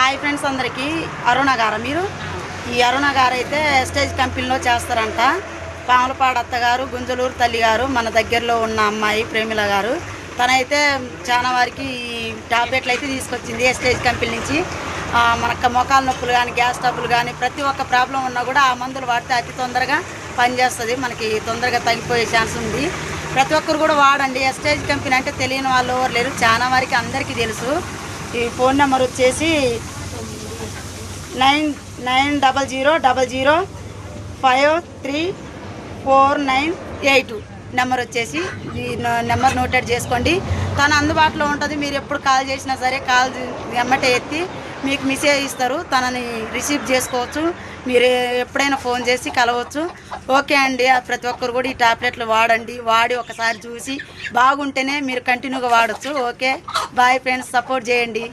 Hi friends అందరికీ. అరుణ గారు మీరు? ఈ అరుణ గారు అయితే స్టేజ్ కంపెనీలో చేస్తారంట. పాములపాడు అత్తగారు, గుంజలూరు తల్లి గారు, మన దగ్గరలో ఉన్న అమ్మాయి ప్రేమిల గారు. తనైతే చాలా వారికి ఈ టాబ్లెట్లు అయితే తీసుకొచ్చింది స్టేజ్ కంపెనీ నుంచి. మనకు మోకాల నొప్పులు కానీ, గ్యాస్ ట్రబుల్ కానీ, ప్రతి ఒక్క ప్రాబ్లం ఉన్నా కూడా ఆ మందులు వాడితే అతి తొందరగా పనిచేస్తుంది. మనకి తొందరగా తగ్గిపోయే ఛాన్స్ ఉంది. ప్రతి ఒక్కరు కూడా వాడండి. స్టేజ్ కంపెనీ అంటే తెలియని వాళ్ళు ఎవరు లేరు, చాలా వారికి అందరికీ తెలుసు. ఈ ఫోన్ నెంబర్ వచ్చేసి 9900053498 నెంబర్ వచ్చేసి. ఈ నెంబర్ నోటెడ్ చేసుకోండి. తను అందుబాటులో ఉంటుంది. మీరు ఎప్పుడు కాల్ చేసినా సరే కాల్ ఎమ్మటే ఎత్తి మీకు మెసేజ్ ఇస్తారు. తనని రిసీవ్ చేసుకోవచ్చు. మీరు ఎప్పుడైనా ఫోన్ చేసి కలవచ్చు. ఓకే అండి. ప్రతి ఒక్కరు కూడా ఈ టాబ్లెట్లు వాడండి. వాడి ఒకసారి చూసి బాగుంటేనే మీరు కంటిన్యూగా వాడచ్చు. ఓకే బాయ్ ఫ్రెండ్స్, సపోర్ట్ చేయండి.